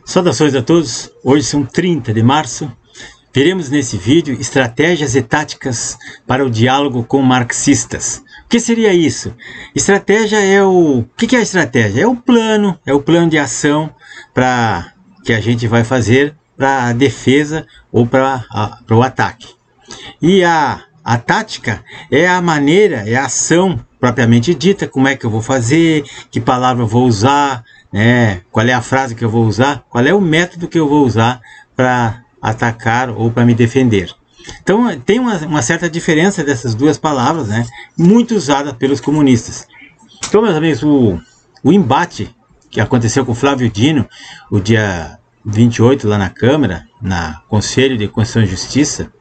Saudações a todos, hoje são 30 de março, veremos nesse vídeo estratégias e táticas para o diálogo com marxistas. O que seria isso? Estratégia é o que é a estratégia? É o plano de ação que a gente vai fazer para a defesa ou para o ataque. E a tática é a maneira, é a ação propriamente dita, como é que eu vou fazer, que palavra eu vou usar, qual é a frase que eu vou usar, qual é o método que eu vou usar para atacar ou para me defender. Então tem uma certa diferença dessas duas palavras, muito usada pelos comunistas. Então, meus amigos, o embate que aconteceu com Flávio Dino, o dia 28 lá na Câmara, na Conselho de Constituição e Justiça,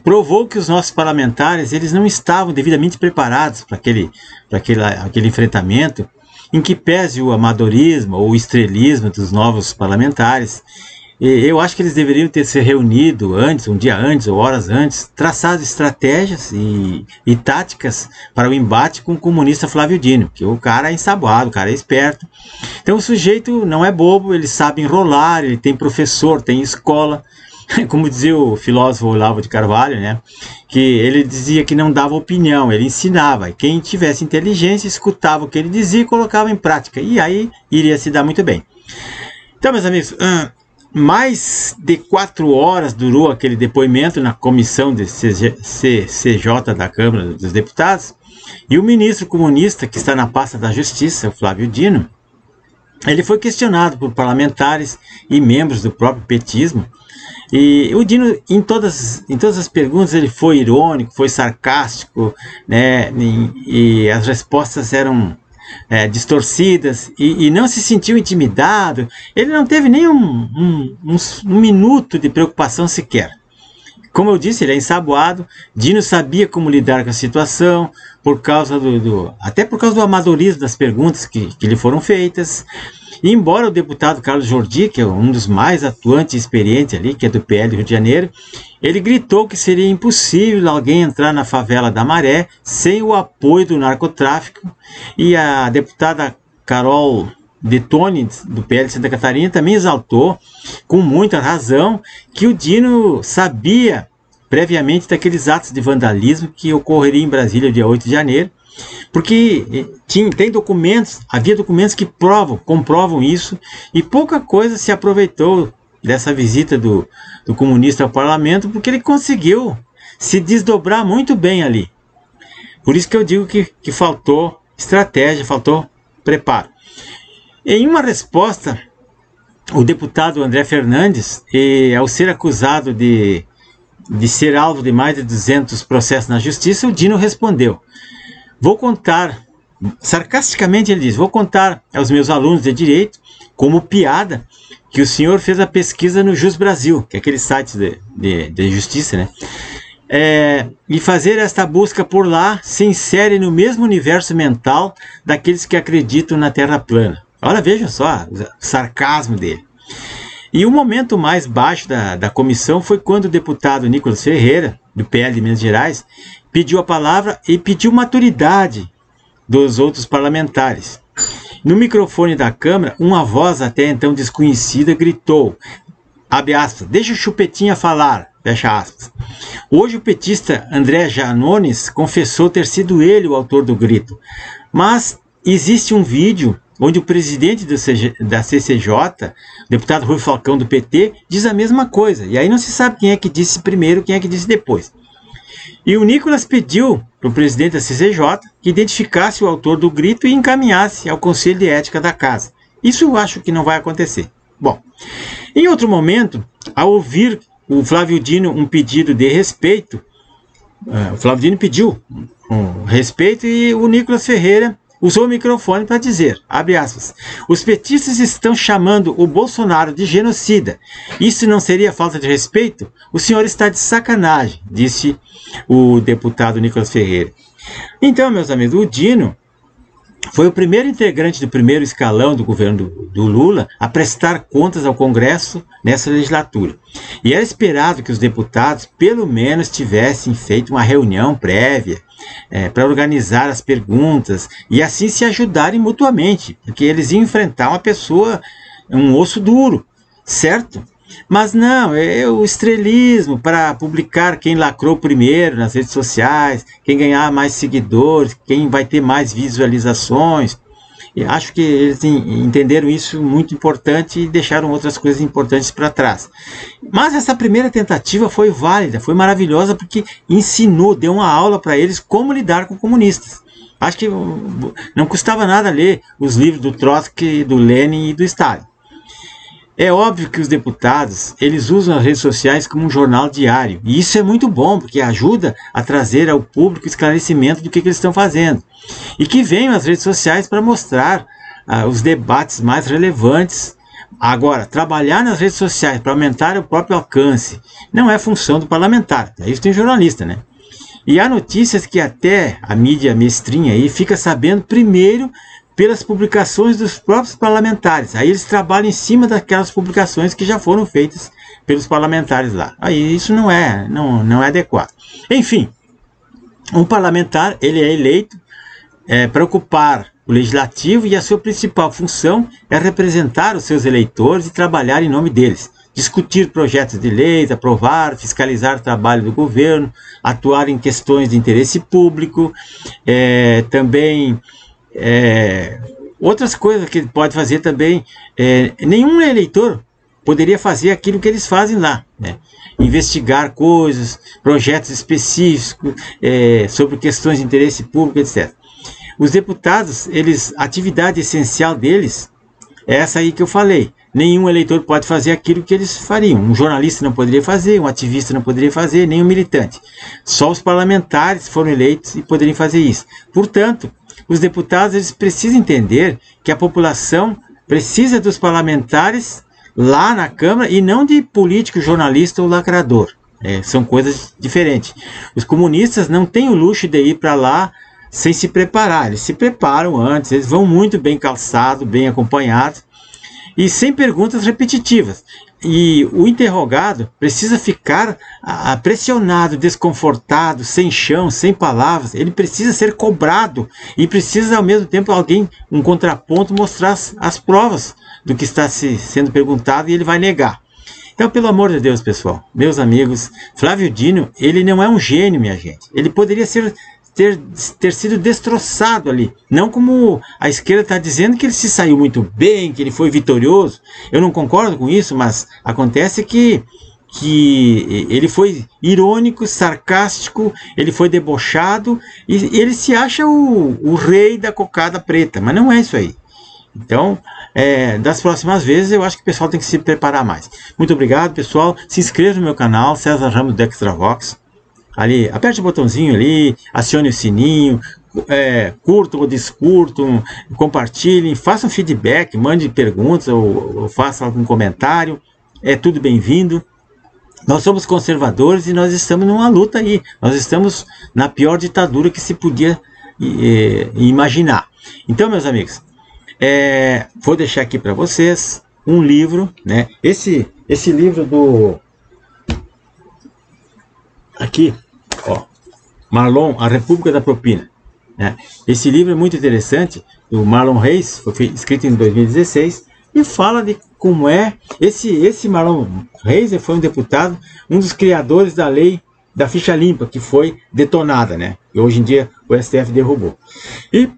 provou que os nossos parlamentares eles não estavam devidamente preparados para aquele enfrentamento, em que pese o amadorismo ou o estrelismo dos novos parlamentares. Eu acho que eles deveriam ter se reunido antes, um dia antes ou horas antes, traçado estratégias e táticas para o embate com o comunista Flávio Dino, que o cara é ensaboado, o cara é esperto. Então o sujeito não é bobo, ele sabe enrolar, ele tem professor, tem escola. Como dizia o filósofo Olavo de Carvalho, que ele dizia que não dava opinião, ele ensinava. E quem tivesse inteligência escutava o que ele dizia e colocava em prática. E aí iria se dar muito bem. Então, meus amigos, mais de 4 horas durou aquele depoimento na comissão de CCJ da Câmara dos Deputados. E o ministro comunista, que está na pasta da Justiça, o Flávio Dino, ele foi questionado por parlamentares e membros do próprio petismo. E o Dino, em todas as perguntas, ele foi irônico, foi sarcástico, e as respostas eram distorcidas, e não se sentiu intimidado. Ele não teve nem um minuto de preocupação sequer. Como eu disse, ele é ensaboado. Dino sabia como lidar com a situação, até por causa do amadorismo das perguntas que lhe foram feitas. E embora o deputado Carlos Jordi, que é um dos mais atuantes e experientes ali, que é do PL do Rio de Janeiro, ele gritou que seria impossível alguém entrar na favela da Maré sem o apoio do narcotráfico. E a deputada Carol Detoni, do PL de Santa Catarina, também exaltou, com muita razão, que o Dino sabia previamente daqueles atos de vandalismo que ocorreria em Brasília dia 8 de janeiro, porque havia documentos que comprovam isso, e pouca coisa se aproveitou dessa visita do comunista ao parlamento, porque ele conseguiu se desdobrar muito bem ali. Por isso que eu digo que faltou estratégia, faltou preparo. Em uma resposta, o deputado André Fernandes, ao ser acusado de ser alvo de mais de 200 processos na justiça, o Dino respondeu: vou contar, sarcasticamente ele diz, vou contar aos meus alunos de direito, como piada, que o senhor fez a pesquisa no Jus Brasil, que é aquele site de justiça, e fazer esta busca por lá se insere no mesmo universo mental daqueles que acreditam na Terra plana. Olha, veja só o sarcasmo dele. E o momento mais baixo da comissão foi quando o deputado Nicolas Ferreira, do PL de Minas Gerais, pediu a palavra e pediu maturidade dos outros parlamentares. No microfone da Câmara, uma voz até então desconhecida gritou, abre aspas, deixa o Chupetinha falar, fecha aspas. Hoje o petista André Janones confessou ter sido ele o autor do grito, mas existe um vídeo onde o presidente da CCJ, o deputado Rui Falcão do PT, diz a mesma coisa, e aí não se sabe quem é que disse primeiro, quem é que disse depois. E o Nicolas pediu para o presidente da CCJ que identificasse o autor do grito e encaminhasse ao Conselho de Ética da Casa. Isso eu acho que não vai acontecer. Bom, em outro momento, ao ouvir o Flávio Dino um pedido de respeito, o Flávio Dino pediu um respeito e o Nicolas Ferreira usou o microfone para dizer, abre aspas, os petistas estão chamando o Bolsonaro de genocida. Isso não seria falta de respeito? O senhor está de sacanagem, disse o deputado Nicolas Ferreira. Então, meus amigos, o Dino foi o primeiro integrante do primeiro escalão do governo do Lula a prestar contas ao Congresso nessa legislatura. E era esperado que os deputados, pelo menos, tivessem feito uma reunião prévia para organizar as perguntas e assim se ajudarem mutuamente, porque eles iam enfrentar uma pessoa um osso duro, certo? Mas não, é o estrelismo para publicar quem lacrou primeiro nas redes sociais, quem ganhar mais seguidores, quem vai ter mais visualizações. E acho que eles entenderam isso muito importante e deixaram outras coisas importantes para trás. Mas essa primeira tentativa foi válida, foi maravilhosa, porque ensinou, deu uma aula para eles como lidar com comunistas. Acho que não custava nada ler os livros do Trotsky, do Lenin e do Stalin. É óbvio que os deputados, eles usam as redes sociais como um jornal diário. E isso é muito bom, porque ajuda a trazer ao público esclarecimento do que eles estão fazendo. E que venham as redes sociais para mostrar os debates mais relevantes. Agora, trabalhar nas redes sociais para aumentar o próprio alcance não é função do parlamentar. Isso tem jornalista, né? E há notícias que até a mídia mestrinha aí fica sabendo primeiro pelas publicações dos próprios parlamentares. Aí eles trabalham em cima daquelas publicações que já foram feitas pelos parlamentares lá. Aí isso não é adequado. Enfim, um parlamentar, ele é eleito para ocupar o legislativo, e a sua principal função é representar os seus eleitores e trabalhar em nome deles. Discutir projetos de leis, aprovar, fiscalizar o trabalho do governo, atuar em questões de interesse público, também outras coisas que ele pode fazer também. Nenhum eleitor poderia fazer aquilo que eles fazem lá, né? Investigar coisas, projetos específicos sobre questões de interesse público, etc. Os deputados, a atividade essencial deles é essa aí que eu falei. Nenhum eleitor pode fazer aquilo que eles fariam. Um jornalista não poderia fazer, um ativista não poderia fazer, nem um militante. Só os parlamentares foram eleitos e poderiam fazer isso. Portanto, os deputados, eles precisam entender que a população precisa dos parlamentares lá na Câmara e não de político, jornalista ou lacrador. São coisas diferentes. Os comunistas não têm o luxo de ir para lá sem se preparar. Eles se preparam antes, eles vão muito bem calçados, bem acompanhados e sem perguntas repetitivas. E o interrogado precisa ficar pressionado, desconfortado, sem chão, sem palavras. Ele precisa ser cobrado e precisa ao mesmo tempo um contraponto, mostrar as provas do que está sendo perguntado, e ele vai negar. Então, pelo amor de Deus, pessoal, meus amigos, Flávio Dino, ele não é um gênio, minha gente. Ele poderia ter sido destroçado ali. Não como a esquerda está dizendo, que ele se saiu muito bem, que ele foi vitorioso. Eu não concordo com isso, mas acontece que ele foi irônico, sarcástico, ele foi debochado, e ele se acha o rei da cocada preta, mas não é isso aí. Então, das próximas vezes, eu acho que o pessoal tem que se preparar mais. Muito obrigado, pessoal. Se inscreva no meu canal, César Ramos do Extravox. Ali, aperte o botãozinho ali, acione o sininho, curtam ou descurtam, compartilhem, façam feedback, mande perguntas ou faça algum comentário. É tudo bem-vindo. Nós somos conservadores e nós estamos numa luta aí. Nós estamos na pior ditadura que se podia imaginar. Então, meus amigos, vou deixar aqui para vocês um livro, né? Esse livro do... Aqui, ó, Marlon, A República da Propina, né? Esse livro é muito interessante, do Marlon Reis, foi escrito em 2016, e fala de como esse Marlon Reis foi um deputado, um dos criadores da lei da ficha limpa, que foi detonada, né? E hoje em dia o STF derrubou. E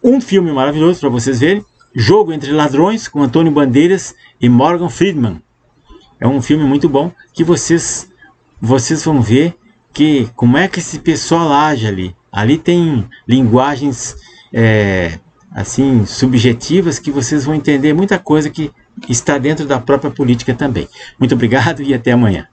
um filme maravilhoso para vocês verem, Jogo entre Ladrões, com Antônio Bandeiras e Morgan Freeman. É um filme muito bom, que vocês vão ver como é que esse pessoal age ali. Ali tem linguagens assim, subjetivas, que vocês vão entender muita coisa que está dentro da própria política também. Muito obrigado e até amanhã.